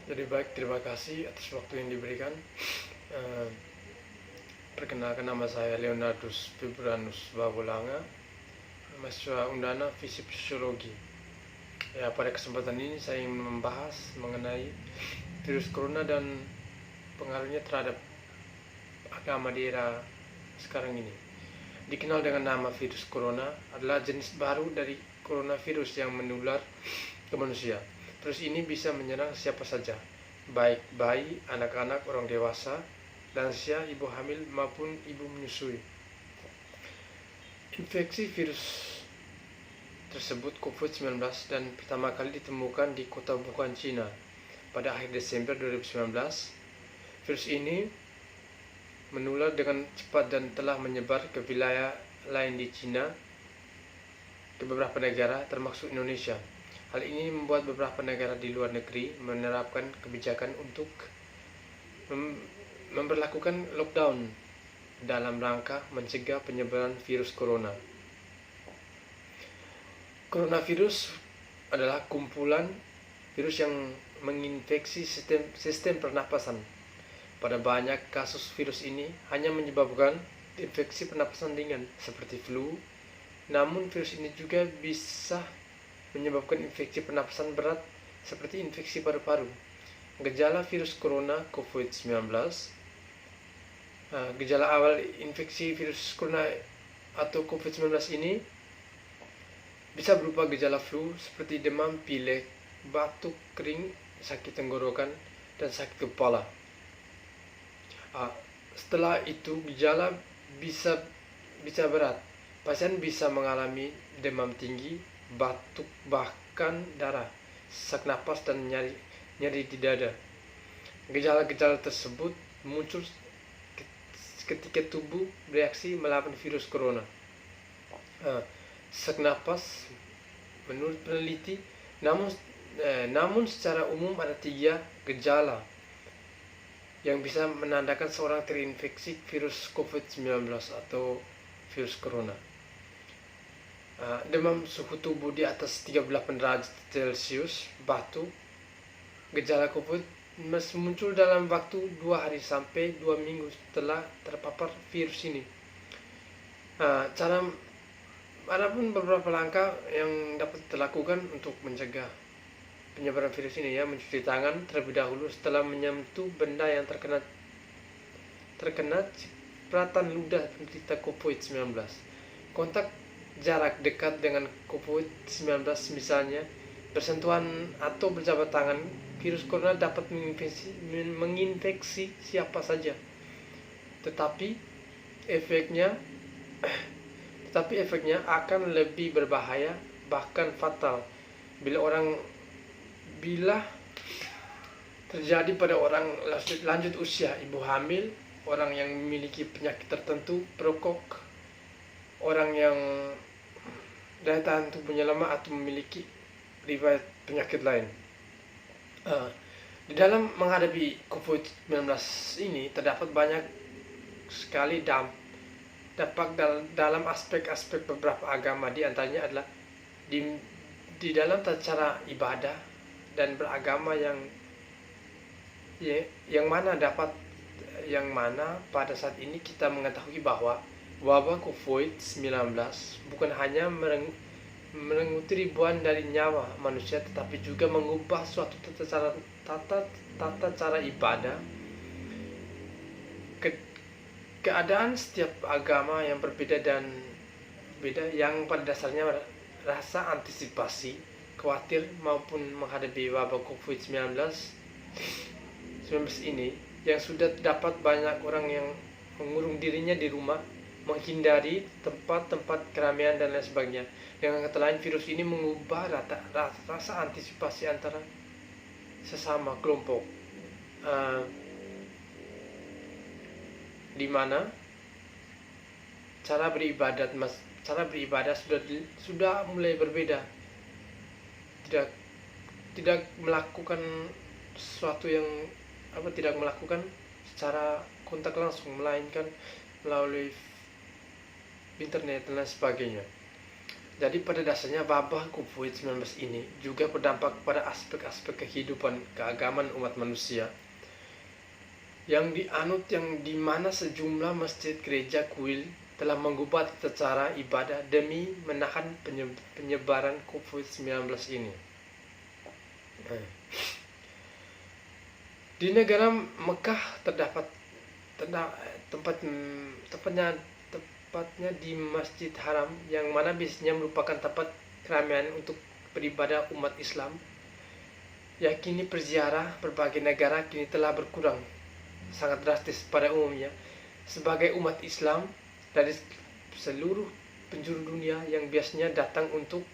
Jadi baik, terima kasih atas waktu yang diberikan. Eh, Perkenalkan, nama saya Leonardus Fibranus Babulanga, mahasiswa Undana Fisip Sosiologi. Ya, pada kesempatan ini saya ingin membahas mengenai virus corona dan pengaruhnya terhadap agama di era sekarang ini. Dikenal dengan nama virus corona, adalah jenis baru dari coronavirus yang menular ke manusia. Virus ini bisa menyerang siapa saja, baik bayi, anak-anak, orang dewasa, lansia, ibu hamil maupun ibu menyusui. Infeksi virus tersebut COVID-19 dan pertama kali ditemukan di kota Wuhan, Cina pada akhir Desember 2019. Virus ini menular dengan cepat dan telah menyebar ke wilayah lain di Cina, ke beberapa negara termasuk Indonesia. Hal ini membuat beberapa negara di luar negeri menerapkan kebijakan untuk memberlakukan lockdown dalam rangka mencegah penyebaran virus corona. Coronavirus adalah kumpulan virus yang menginfeksi sistem pernapasan. Pada banyak kasus virus ini hanya menyebabkan infeksi pernapasan ringan seperti flu, namun virus ini juga bisa menyebabkan infeksi pernapasan berat seperti infeksi paru-paru. Gejala virus corona COVID-19. Gejala awal infeksi virus corona atau COVID-19 ini bisa berupa gejala flu seperti demam, pilek, batuk, kering, sakit tenggorokan, dan sakit kepala. Setelah itu gejala bisa berat. Pasien bisa mengalami demam tinggi, batuk, bahkan darah, sesak napas, dan nyeri di dada. Gejala-gejala tersebut muncul ketika tubuh bereaksi melawan virus corona. Sesak napas menurut peneliti, namun secara umum ada 3 gejala yang bisa menandakan seorang terinfeksi virus COVID-19 atau virus corona. Demam suhu tubuh di atas 38 derajat Celcius, batuk. Gejala COVID muncul dalam waktu 2 hari sampai 2 minggu setelah terpapar virus ini. Ada pun beberapa langkah yang dapat dilakukan untuk mencegah penyebaran virus ini, ya. Mencuci tangan terlebih dahulu setelah menyentuh benda yang terkena cipratan ludah penderita COVID-19. Kontak jarak dekat dengan COVID-19, misalnya bersentuhan atau berjabat tangan, virus corona dapat menginfeksi siapa saja. Tetapi efeknya akan lebih berbahaya, bahkan fatal bila terjadi pada orang lanjut usia, ibu hamil, orang yang memiliki penyakit tertentu, perokok, orang yang daya tahan tubuhnya lemah atau memiliki riwayat penyakit lain. Di dalam menghadapi COVID-19 ini terdapat banyak sekali dampak dalam aspek-aspek beberapa agama. Di antaranya adalah di dalam tata cara ibadah dan beragama yang mana pada saat ini kita mengetahui bahwa wabah COVID-19 bukan hanya merenggut ribuan dari nyawa manusia, tetapi juga mengubah suatu tata cara ibadah. Keadaan setiap agama yang berbeda yang pada dasarnya rasa antisipasi, khawatir maupun menghadapi wabah COVID-19 ini, yang sudah dapat banyak orang yang mengurung dirinya di rumah, menghindari tempat-tempat keramaian dan lain sebagainya. Dengan kata lain, virus ini mengubah rasa antisipasi antara sesama kelompok, di mana cara beribadah sudah mulai berbeda. Tidak melakukan sesuatu yang tidak melakukan secara kontak langsung, melainkan melalui internet dan lain sebagainya. Jadi pada dasarnya wabah COVID-19 ini juga berdampak pada aspek-aspek kehidupan keagamaan umat manusia yang dianut, yang dimana sejumlah masjid, gereja, kuil telah mengubah tata cara ibadah demi menahan penyebaran COVID-19 ini. Di negara Mekah terdapat tepatnya di Masjid Haram, yang mana biasanya merupakan tempat keramaian untuk beribadah umat Islam, yakini perziarah berbagai negara kini telah berkurang sangat drastis. Pada umumnya, sebagai umat Islam dari seluruh penjuru dunia yang biasanya datang untuk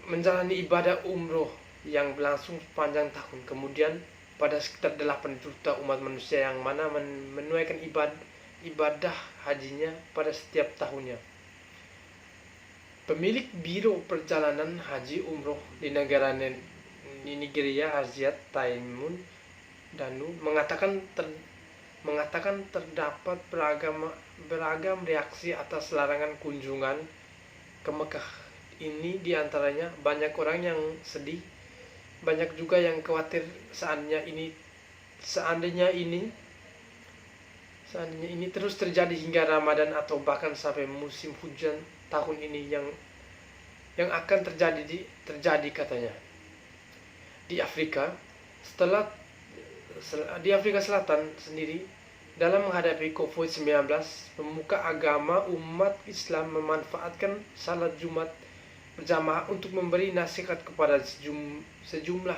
menjalani ibadah umroh yang berlangsung sepanjang tahun, kemudian pada sekitar 8 juta umat manusia yang mana menunaikan ibadah hajinya pada setiap tahunnya. Pemilik Biro Perjalanan Haji Umroh di negara Nigeria, Aziat Taimun Danu, mengatakan terdapat beragam reaksi atas larangan kunjungan ke Mekah ini. Diantaranya banyak orang yang sedih, banyak juga yang khawatir seandainya ini terus terjadi hingga Ramadan atau bahkan sampai musim hujan tahun ini yang akan terjadi katanya. Di Afrika Selatan sendiri, dalam menghadapi COVID-19, pemuka agama umat Islam memanfaatkan salat Jumat berjamaah untuk memberi nasihat kepada sejumlah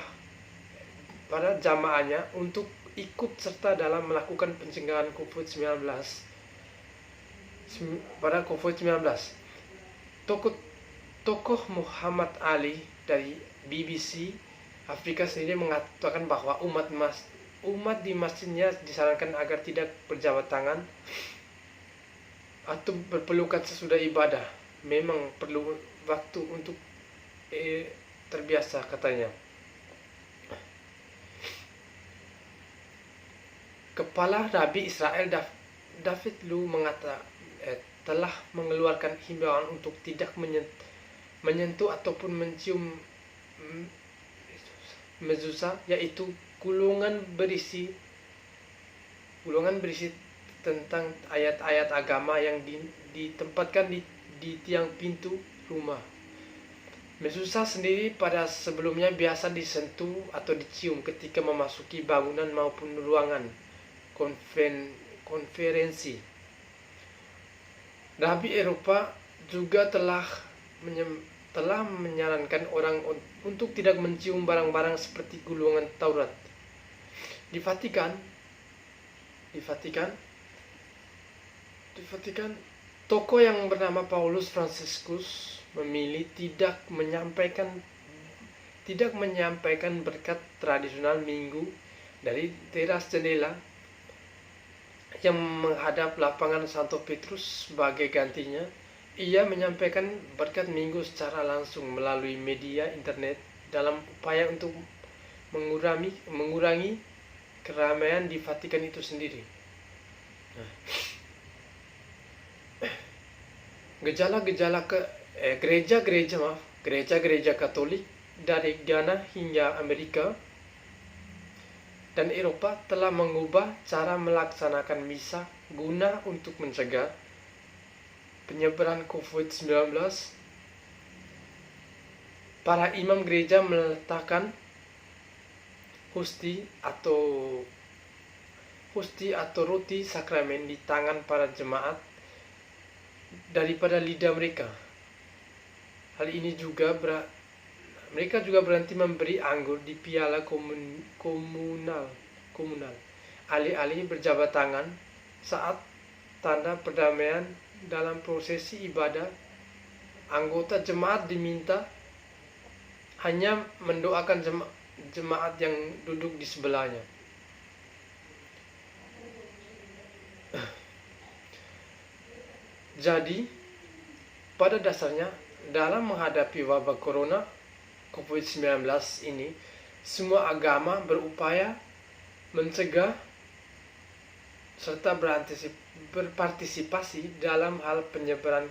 para jamaahnya untuk ikut serta dalam melakukan pencegahan COVID-19. Tokoh Muhammad Ali dari BBC Afrika sendiri mengatakan bahwa umat di masjidnya disarankan agar tidak berjabat tangan atau berpelukan sesudah ibadah. Memang perlu waktu untuk terbiasa, katanya. Kepala Rabi Israel David Lu telah mengeluarkan himbauan untuk tidak menyentuh ataupun mencium mezuzah, yaitu gulungan berisi tentang ayat-ayat agama yang ditempatkan di tiang pintu rumah. Mezuzah sendiri pada sebelumnya biasa disentuh atau dicium ketika memasuki bangunan maupun ruangan konferensi. Rabi Eropa juga telah menyarankan orang untuk tidak mencium barang-barang seperti gulungan Taurat. Di Vatikan, tokoh yang bernama Paulus Franciscus memilih tidak menyampaikan berkat tradisional Minggu dari teras jendela yang menghadap lapangan Santo Petrus. Sebagai gantinya, ia menyampaikan berkat Minggu secara langsung melalui media internet dalam upaya untuk mengurangi keramaian di Vatikan itu sendiri. Gereja-gereja Katolik dari Ghana hingga Amerika dan Eropa telah mengubah cara melaksanakan misa guna untuk mencegah penyebaran COVID-19. Para imam gereja meletakkan hosti atau roti sakramen di tangan para jemaat daripada lidah mereka. Hal ini juga mereka juga berhenti memberi anggur di piala komunal alih-alih berjabat tangan saat tanda perdamaian dalam prosesi ibadah. Anggota jemaat diminta hanya mendoakan jemaat yang duduk di sebelahnya. Jadi, pada dasarnya dalam menghadapi wabah corona COVID-19 ini, semua agama berupaya mencegah serta berpartisipasi dalam hal penyebaran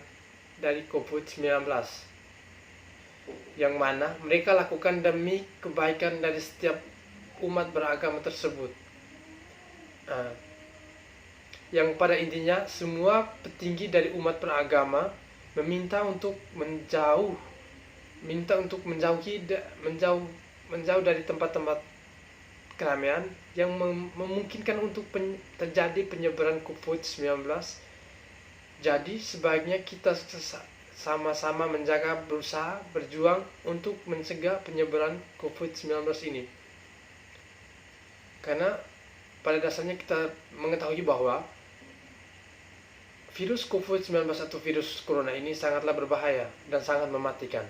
dari COVID-19, yang mana mereka lakukan demi kebaikan dari setiap umat beragama tersebut. Yang pada intinya semua petinggi dari umat beragama meminta untuk menjauh dari tempat-tempat keramaian yang memungkinkan untuk terjadi penyebaran COVID-19. Jadi sebaiknya kita sama-sama berusaha berjuang untuk mencegah penyebaran COVID-19 ini. Karena pada dasarnya kita mengetahui bahwa virus COVID-19 atau virus corona ini sangatlah berbahaya dan sangat mematikan.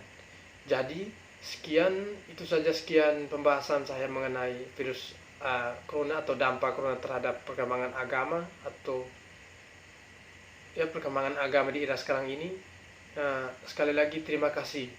Jadi sekian pembahasan saya mengenai virus corona atau dampak corona terhadap perkembangan agama atau perkembangan agama di era sekarang ini. Sekali lagi terima kasih